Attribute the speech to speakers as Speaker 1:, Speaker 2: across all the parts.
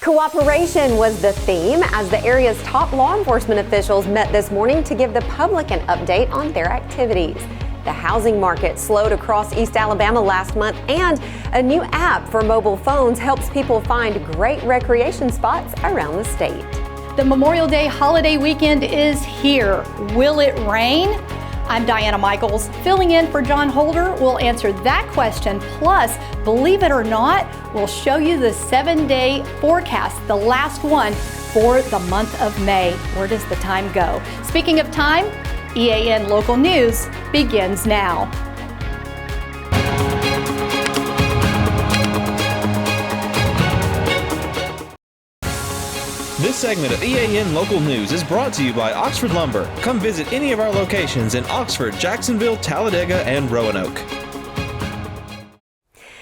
Speaker 1: Cooperation was the theme as the area's top law enforcement officials met this morning to give the public an update on their activities. The housing market slowed across East Alabama last month, and a new app for mobile phones helps people find great recreation spots around the state.
Speaker 2: The Memorial Day holiday weekend is here. Will it rain? I'm Diana Michaels, filling in for John Holder. We'll answer that question. Plus, believe it or not, we'll show you the 7-day forecast, the last one for the month of May. Where does the time go? Speaking of time, EAN Local News begins now.
Speaker 3: This segment of EAN Local News is brought to you by Oxford Lumber. Come visit any of our locations in Oxford, Jacksonville, Talladega, and Roanoke.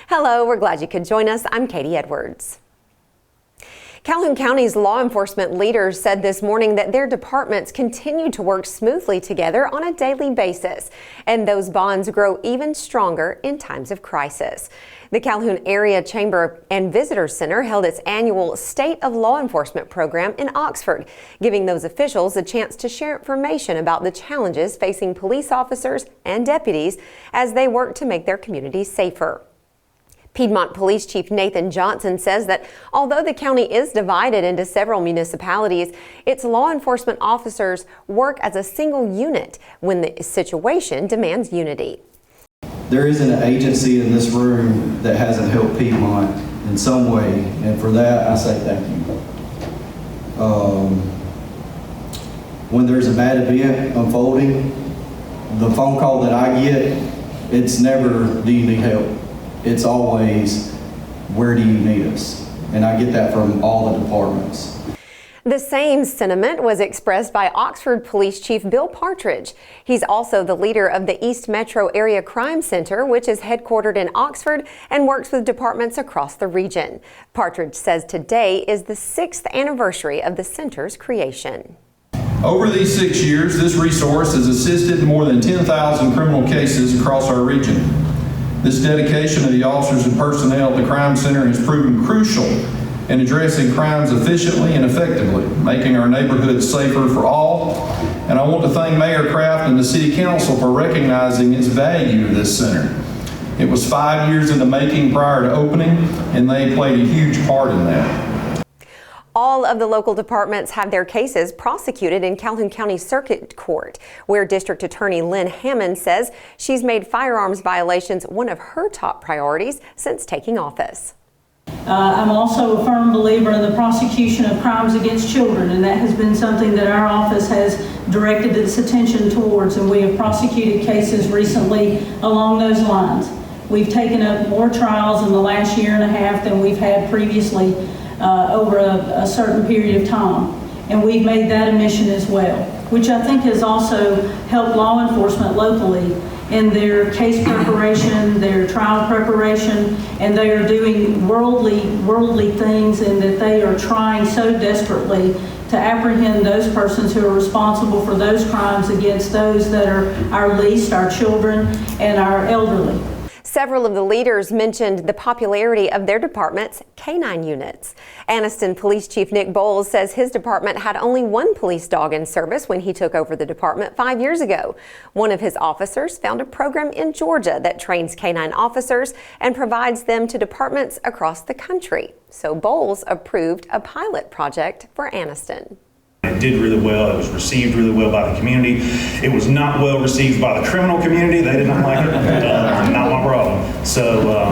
Speaker 1: Hello, we're glad you could join us. I'm Katie Edwards. Calhoun County's law enforcement leaders said this morning that their departments continue to work smoothly together on a daily basis, and those bonds grow even stronger in times of crisis. The Calhoun Area Chamber and Visitor Center held its annual State of Law Enforcement program in Oxford, giving those officials a chance to share information about the challenges facing police officers and deputies as they work to make their communities safer. Piedmont Police Chief Nathan Johnson says that although the county is divided into several municipalities, its law enforcement officers work as a single unit when the situation demands unity.
Speaker 4: There isn't an agency in this room that hasn't helped Piedmont in some way, and for that I say thank you. When there's a bad event unfolding, the phone call that I get, it's never, do you need help? It's always, where do you need us? And I get that from all the departments.
Speaker 1: The same sentiment was expressed by Oxford Police Chief Bill Partridge. He's also the leader of the East Metro Area Crime Center, which is headquartered in Oxford and works with departments across the region. Partridge says today is the 6th anniversary of the center's creation.
Speaker 5: Over these 6 years, this resource has assisted in more than 10,000 criminal cases across our region. This dedication of the officers and personnel at the Crime Center has proven crucial in addressing crimes efficiently and effectively, making our neighborhoods safer for all. And I want to thank Mayor Kraft and the City Council for recognizing its value to this center. It was 5 years in the making prior to opening, and they played a huge part in that.
Speaker 1: All of the local departments have their cases prosecuted in Calhoun County Circuit Court, where District Attorney Lynn Hammond says she's made firearms violations one of her top priorities since taking office.
Speaker 6: I'm also a firm believer in the prosecution of crimes against children, and that has been something that our office has directed its attention towards, and we have prosecuted cases recently along those lines. We've taken up more trials in the last year and a half than we've had previously over a certain period of time, and we've made that a mission as well, which I think has also helped law enforcement locally in their case preparation, their trial preparation, and they are doing worldly things, and that they are trying so desperately to apprehend those persons who are responsible for those crimes against those that are our least, our children and our elderly.
Speaker 1: Several of the leaders mentioned the popularity of their department's K-9 units. Anniston Police Chief Nick Bowles says his department had only one police dog in service when he took over the department 5 years ago. One of his officers found a program in Georgia that trains K-9 officers and provides them to departments across the country. So Bowles approved a pilot project for Anniston.
Speaker 7: It did really well. It was received really well by the community. It was not well received by the criminal community. They did not like it. Not my problem. So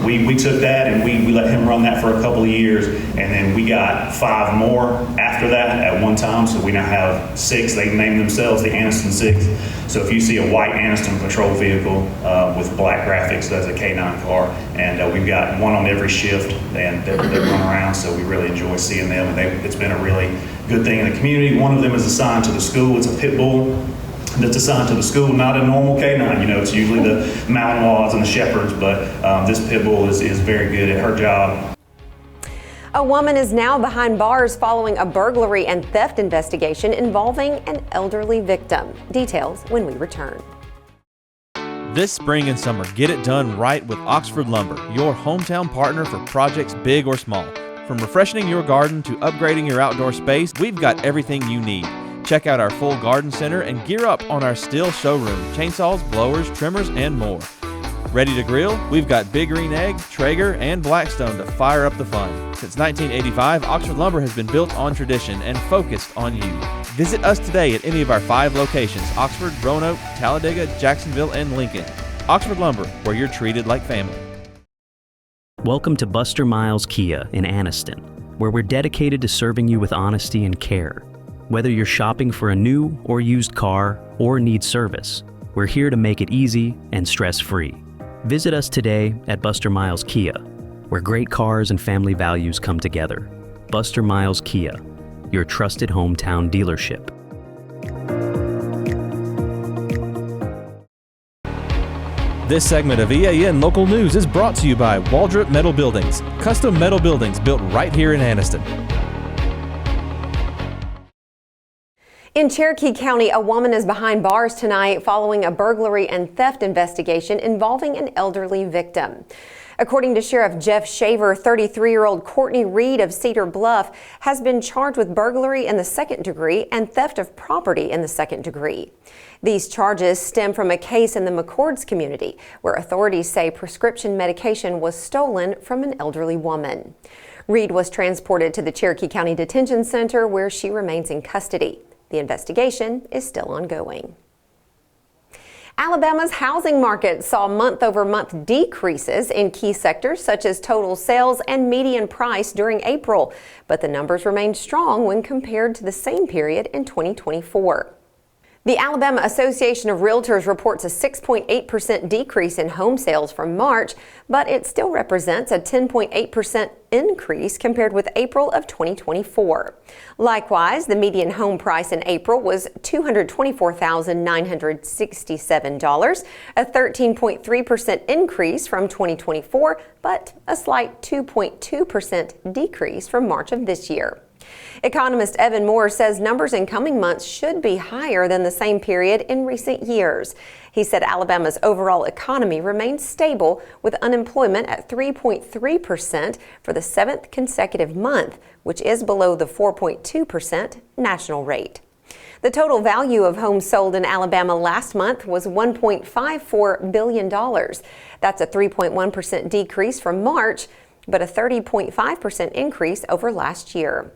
Speaker 7: we took that and we let him run that for a couple of years, and then we got 5 more after that at one time. So we now have 6. They named themselves the Anniston 6. So if you see a white Anniston patrol vehicle with black graphics, that's a K-9 car, and we've got one on every shift, and they run around. So we really enjoy seeing them, and it's been a really good thing in the community. One of them is assigned to the school. It's a pit bull that's assigned to the school, not a normal K-9. You know, it's usually the Malinois and the Shepherds, but this pit bull is very good at her job.
Speaker 1: A woman is now behind bars following a burglary and theft investigation involving an elderly victim. Details when we return.
Speaker 3: This spring and summer, get it done right with Oxford Lumber, your hometown partner for projects big or small. From refreshing your garden to upgrading your outdoor space, we've got everything you need. Check out our full garden center and gear up on our Stihl showroom. Chainsaws, blowers, trimmers, and more. Ready to grill? We've got Big Green Egg, Traeger, and Blackstone to fire up the fun. Since 1985, Oxford Lumber has been built on tradition and focused on you. Visit us today at any of our 5 locations: Oxford, Roanoke, Talladega, Jacksonville, and Lincoln. Oxford Lumber, where you're treated like family.
Speaker 8: Welcome to Buster Miles Kia in Anniston, where we're dedicated to serving you with honesty and care. Whether you're shopping for a new or used car or need service, we're here to make it easy and stress-free. Visit us today at Buster Miles Kia, where great cars and family values come together. Buster Miles Kia, your trusted hometown dealership.
Speaker 3: This segment of EAN Local News is brought to you by Waldrop Metal Buildings, custom metal buildings built right here in Anniston.
Speaker 1: In Cherokee County, a woman is behind bars tonight following a burglary and theft investigation involving an elderly victim. According to Sheriff Jeff Shaver, 33-year-old Courtney Reed of Cedar Bluff has been charged with burglary in the 2nd degree and theft of property in the 2nd degree. These charges stem from a case in the McCords community where authorities say prescription medication was stolen from an elderly woman. Reed was transported to the Cherokee County Detention Center where she remains in custody. The investigation is still ongoing. Alabama's housing market saw month-over-month decreases in key sectors such as total sales and median price during April, but the numbers remained strong when compared to the same period in 2024. The Alabama Association of Realtors reports a 6.8% decrease in home sales from March, but it still represents a 10.8% increase compared with April of 2024. Likewise, the median home price in April was $224,967, a 13.3% increase from 2024, but a slight 2.2% decrease from March of this year. Economist Evan Moore says numbers in coming months should be higher than the same period in recent years. He said Alabama's overall economy remains stable with unemployment at 3.3% for the 7th consecutive month, which is below the 4.2% national rate. The total value of homes sold in Alabama last month was $1.54 billion. That's a 3.1% decrease from March, but a 30.5% increase over last year.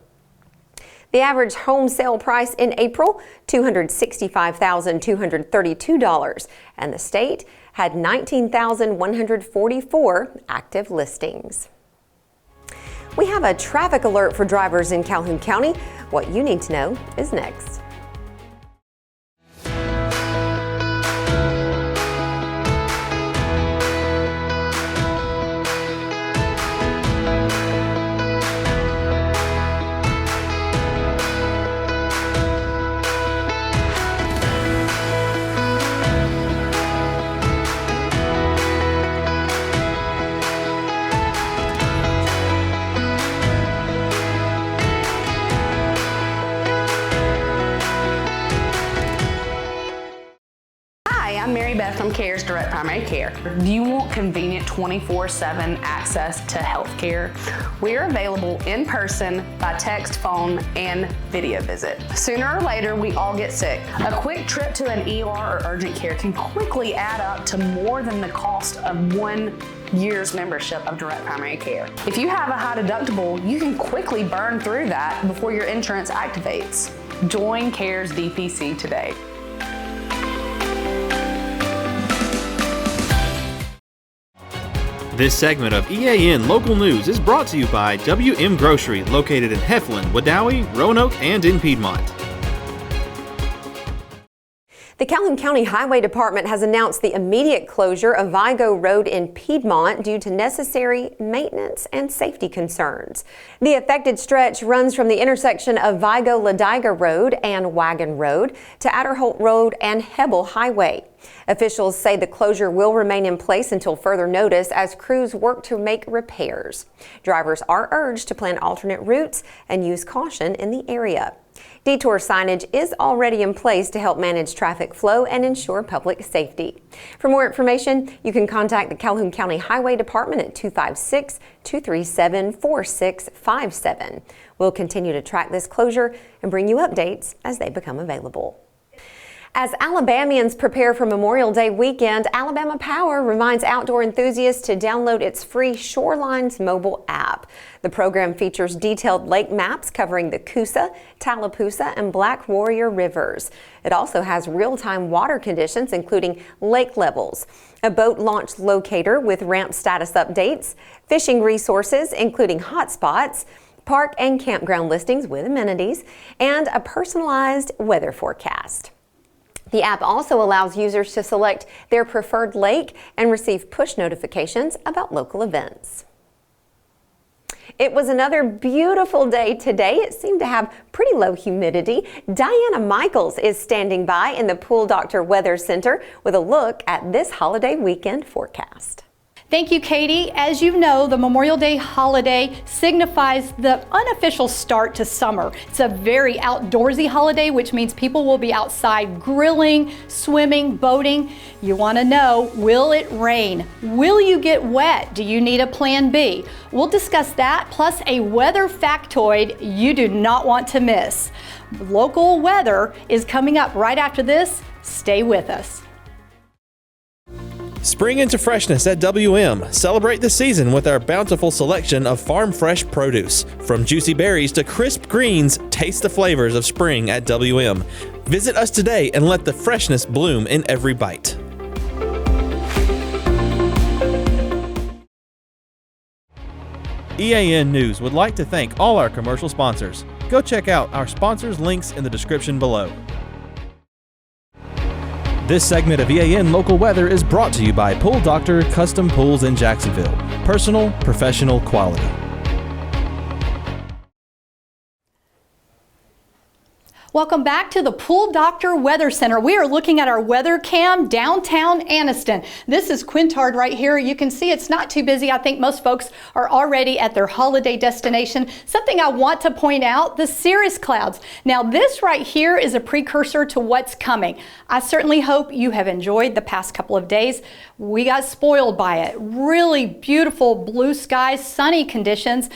Speaker 1: The average home sale price in April, $265,232, and the state had 19,144 active listings. We have a traffic alert for drivers in Calhoun County. What you need to know is next.
Speaker 9: From CARE's Direct Primary Care. Do you want convenient 24/7 access to health care? We are available in person, by text, phone, and video visit. Sooner or later, we all get sick. A quick trip to an ER or urgent care can quickly add up to more than the cost of 1 year's membership of Direct Primary Care. If you have a high deductible, you can quickly burn through that before your insurance activates. Join CARE's DPC today.
Speaker 3: This segment of EAN Local News is brought to you by WM Grocery, located in Heflin, Wadowee, Roanoke, and in Piedmont.
Speaker 1: The Calhoun County Highway Department has announced the immediate closure of Vigo Road in Piedmont due to necessary maintenance and safety concerns. The affected stretch runs from the intersection of Vigo-Ladiga Road and Wagon Road to Adderholt Road and Hebel Highway. Officials say the closure will remain in place until further notice as crews work to make repairs. Drivers are urged to plan alternate routes and use caution in the area. Detour signage is already in place to help manage traffic flow and ensure public safety. For more information, you can contact the Calhoun County Highway Department at 256-237-4657. We'll continue to track this closure and bring you updates as they become available. As Alabamians prepare for Memorial Day weekend, Alabama Power reminds outdoor enthusiasts to download its free Shorelines mobile app. The program features detailed lake maps covering the Coosa, Tallapoosa, and Black Warrior rivers. It also has real-time water conditions, including lake levels, a boat launch locator with ramp status updates, fishing resources, including hotspots, park and campground listings with amenities, and a personalized weather forecast. The app also allows users to select their preferred lake and receive push notifications about local events. It was another beautiful day today. It seemed to have pretty low humidity. Diana Michaels is standing by in the Pool Doctor Weather Center with a look at this holiday weekend forecast.
Speaker 2: Thank you, Katie. As you know, the Memorial Day holiday signifies the unofficial start to summer. It's a very outdoorsy holiday, which means people will be outside grilling, swimming, boating. You want to know, will it rain? Will you get wet? Do you need a plan B? We'll discuss that, plus a weather factoid you do not want to miss. Local weather is coming up right after this. Stay with us.
Speaker 3: Spring into freshness at WM. Celebrate the season with our bountiful selection of farm fresh produce. From juicy berries to crisp greens, taste the flavors of spring at WM. Visit us today and let the freshness bloom in every bite. EAN News would like to thank all our commercial sponsors. Go check out our sponsors' links in the description below. This segment of EAN Local Weather is brought to you by Pool Doctor Custom Pools in Jacksonville. Personal, professional, quality.
Speaker 2: Welcome back to the Pool Doctor Weather Center. We are looking at our weather cam downtown Anniston. This is Quintard right here. You can see it's not too busy. I think most folks are already at their holiday destination. Something I want to point out, the cirrus clouds. Now this right here is a precursor to what's coming. I certainly hope you have enjoyed the past couple of days. We got spoiled by it. Really beautiful blue skies, sunny conditions.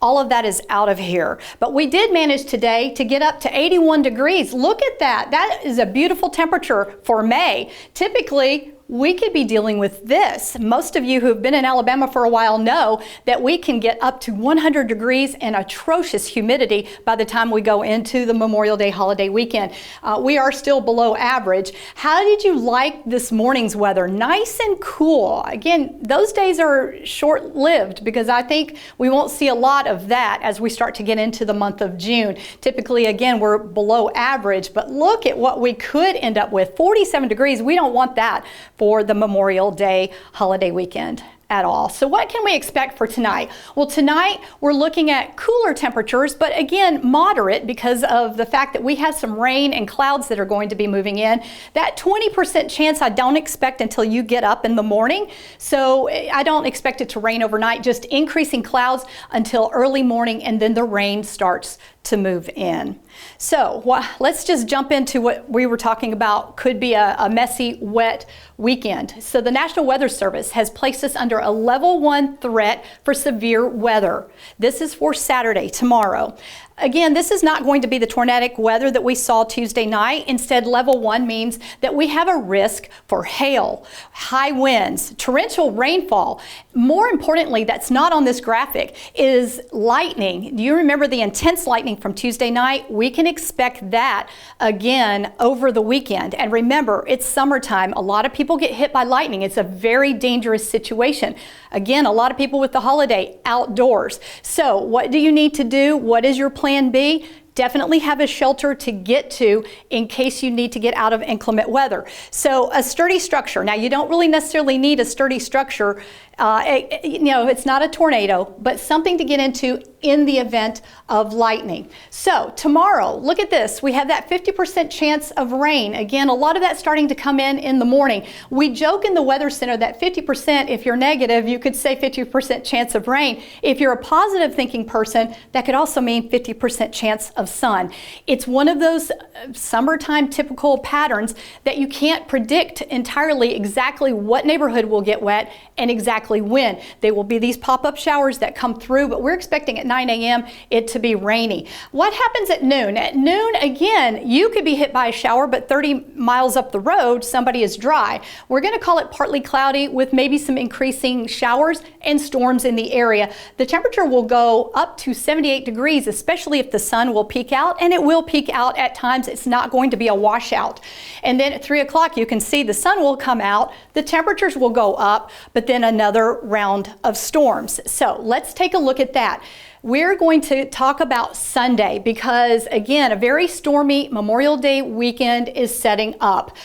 Speaker 2: All of that is out of here. But we did manage today to get up to 81 degrees. Look at that. That is a beautiful temperature for May. Typically, we could be dealing with this. Most of you who have been in Alabama for a while know that we can get up to 100 degrees and atrocious humidity by the time we go into the Memorial Day holiday weekend. We are still below average. How did you like this morning's weather? Nice and cool. Again, those days are short-lived because I think we won't see a lot of that as we start to get into the month of June. Typically, again, we're below average, but look at what we could end up with. 47 degrees, we don't want that for the Memorial Day holiday weekend at all. So what can we expect for tonight? Well, tonight we're looking at cooler temperatures, but again, moderate because of the fact that we have some rain and clouds that are going to be moving in. That 20% chance I don't expect until you get up in the morning. So I don't expect it to rain overnight, just increasing clouds until early morning, and then the rain starts to move in. So let's just jump into what we were talking about. Could be a messy, wet weekend. So the National Weather Service has placed us under a level 1 threat for severe weather. This is for Saturday, tomorrow. Again, this is not going to be the tornadic weather that we saw Tuesday night. Instead, level 1 means that we have a risk for hail, high winds, torrential rainfall. More importantly, that's not on this graphic, is lightning. Do you remember the intense lightning from Tuesday night? We can expect that again over the weekend. And remember, it's summertime. A lot of people get hit by lightning. It's a very dangerous situation. Again, a lot of people with the holiday outdoors. So what do you need to do? What is your plan B? Definitely have a shelter to get to in case you need to get out of inclement weather. So a sturdy structure. Now, you don't really necessarily need a sturdy structure It's not a tornado, but something to get into in the event of lightning. So tomorrow, look at this. We have that 50% chance of rain. Again, a lot of that starting to come in the morning. We joke in the Weather Center that 50%, if you're negative, you could say 50% chance of rain. If you're a positive thinking person, that could also mean 50% chance of sun. It's one of those summertime typical patterns that you can't predict entirely exactly what neighborhood will get wet and exactly when. There will be these pop-up showers that come through, but we're expecting at 9 a.m. it to be rainy. What happens at noon? At noon, again, you could be hit by a shower, but 30 miles up the road, somebody is dry. We're going to call it partly cloudy with maybe some increasing showers and storms in the area. The temperature will go up to 78 degrees, especially if the sun will peek out, and it will peek out at times. It's not going to be a washout. And then at 3 o'clock, you can see the sun will come out, the temperatures will go up, but then another round of storms. So let's take a look at that. We're going to talk about Sunday because, again, a very stormy Memorial Day weekend is setting up.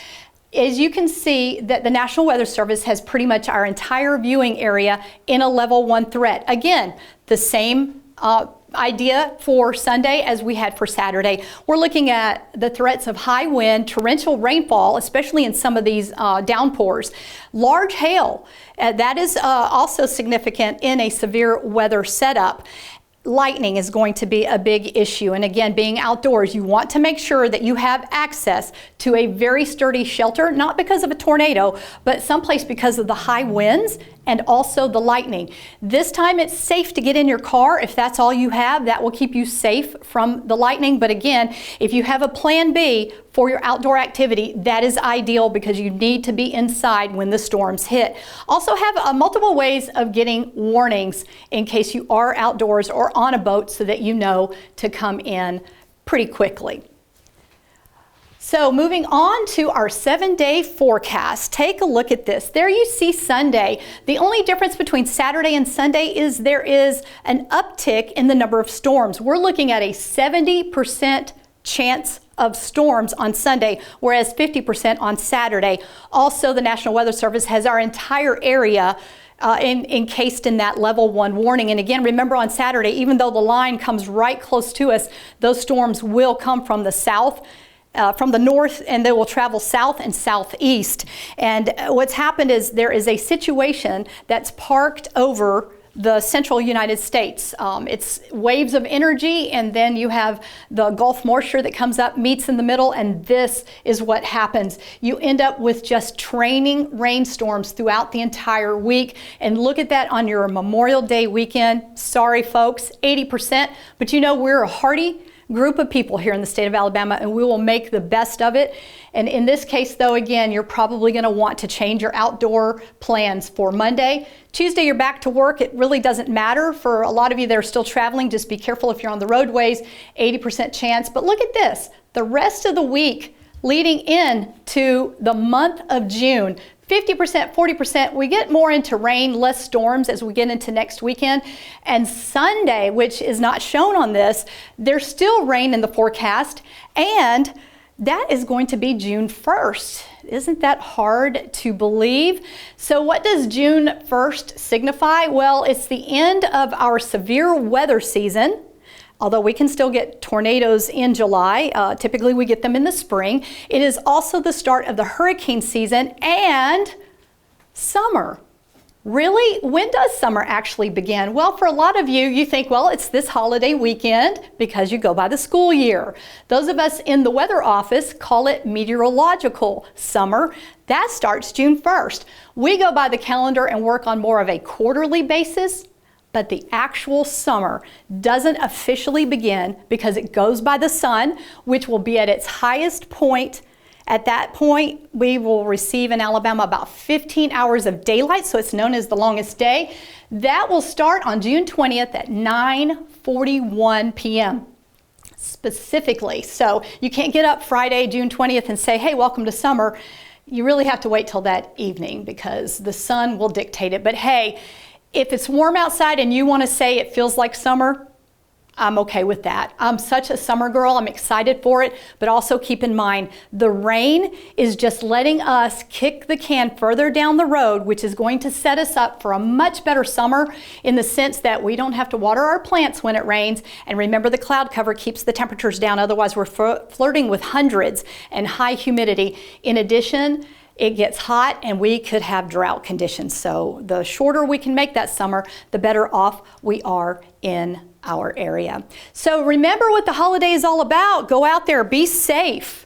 Speaker 2: As you can see, that the National Weather Service has pretty much our entire viewing area in a level 1 threat. Again, the same idea for Sunday as we had for Saturday. We're looking at the threats of high wind, torrential rainfall, especially in some of these downpours, large hail. That is also significant in a severe weather setup. Lightning is going to be a big issue. And again, being outdoors, you want to make sure that you have access to a very sturdy shelter, not because of a tornado, but someplace because of the high winds and also the lightning. This time it's safe to get in your car. If that's all you have, that will keep you safe from the lightning. But again, if you have a plan B for your outdoor activity, that is ideal because you need to be inside when the storms hit. Also have multiple ways of getting warnings in case you are outdoors or on a boat so that you know to come in pretty quickly. So moving on to our 7-day forecast, take a look at this. There you see Sunday. The only difference between Saturday and Sunday is there is an uptick in the number of storms. We're looking at a 70% chance of storms on Sunday, whereas 50% on Saturday. Also, the National Weather Service has our entire area encased in that level 1 warning. And again, remember on Saturday, even though the line comes right close to us, those storms will come from the south, from the north, and they will travel south and southeast. And what's happened is there is a situation that's parked over the central United States. It's waves of energy, and then you have the Gulf moisture that comes up, meets in the middle, and this is what happens. You end up with just training rainstorms throughout the entire week. And look at that on your Memorial Day weekend. Sorry, folks, 80%, but you know we're a hardy group of people here in the state of Alabama, and we will make the best of it. And in this case, though, again, you're probably going to want to change your outdoor plans for Monday. Tuesday, you're back to work. It really doesn't matter. For a lot of you that are still traveling, just be careful if you're on the roadways, 80% chance. But look at this. The rest of the week leading in to the month of June, 50%, 40%, we get more into rain, less storms as we get into next weekend. And Sunday, which is not shown on this, there's still rain in the forecast, and that is going to be June 1st. Isn't that hard to believe? So what does June 1st signify? Well, it's the end of our severe weather season. Although we can still get tornadoes in July, typically we get them in the spring. It is also the start of the hurricane season and summer. Really? When does summer actually begin? Well, for a lot of you, you think, well, it's this holiday weekend because you go by the school year. Those of us in the weather office call it meteorological summer. That starts June 1st. We go by the calendar and work on more of a quarterly basis. But the actual summer doesn't officially begin because it goes by the sun, which will be at its highest point. At that point, we will receive in Alabama about 15 hours of daylight, so it's known as the longest day. That will start on June 20th at 9:41 p.m. specifically. So you can't get up Friday, June 20th and say, hey, welcome to summer. You really have to wait till that evening because the sun will dictate it. But hey, if it's warm outside and you want to say it feels like summer, I'm okay with that. I'm such a summer girl. I'm excited for it, but also keep in mind the rain is just letting us kick the can further down the road, which is going to set us up for a much better summer in the sense that we don't have to water our plants when it rains. And remember, the cloud cover keeps the temperatures down. Otherwise, we're flirting with hundreds and high humidity. In addition, it gets hot and we could have drought conditions. So the shorter we can make that summer, the better off we are in our area. So remember what the holiday is all about. Go out there, be safe,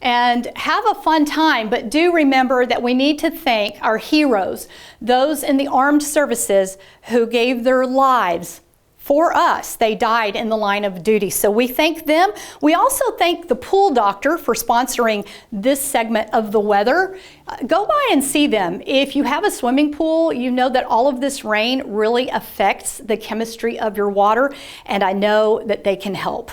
Speaker 2: and have a fun time. But do remember that we need to thank our heroes, those in the armed services who gave their lives for us. They died in the line of duty. So we thank them. We also thank the Pool Doctor for sponsoring this segment of the weather. Go by and see them. If you have a swimming pool, you know that all of this rain really affects the chemistry of your water, and I know that they can help.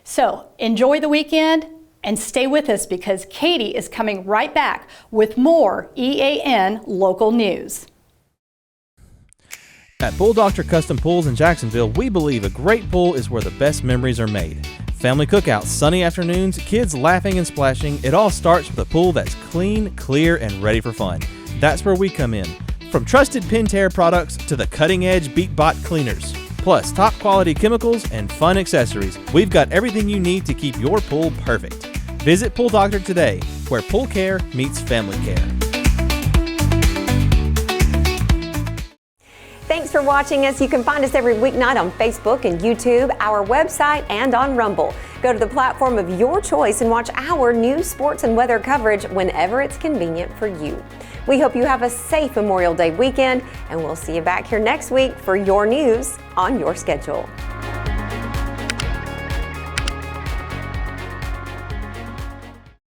Speaker 2: So enjoy the weekend and stay with us because Katie is coming right back with more EAN local news.
Speaker 3: At Pool Doctor Custom Pools in Jacksonville, we believe a great pool is where the best memories are made. Family cookouts, sunny afternoons, kids laughing and splashing, it all starts with a pool that's clean, clear, and ready for fun. That's where we come in. From trusted Pentair products to the cutting-edge BeatBot cleaners, plus top-quality chemicals and fun accessories, we've got everything you need to keep your pool perfect. Visit Pool Doctor today, where pool care meets family care.
Speaker 1: Thanks for watching us. You can find us every weeknight on Facebook and YouTube, our website, and on Rumble. Go to the platform of your choice and watch our news, sports, and weather coverage whenever it's convenient for you. We hope you have a safe Memorial Day weekend, and we'll see you back here next week for your news on your schedule.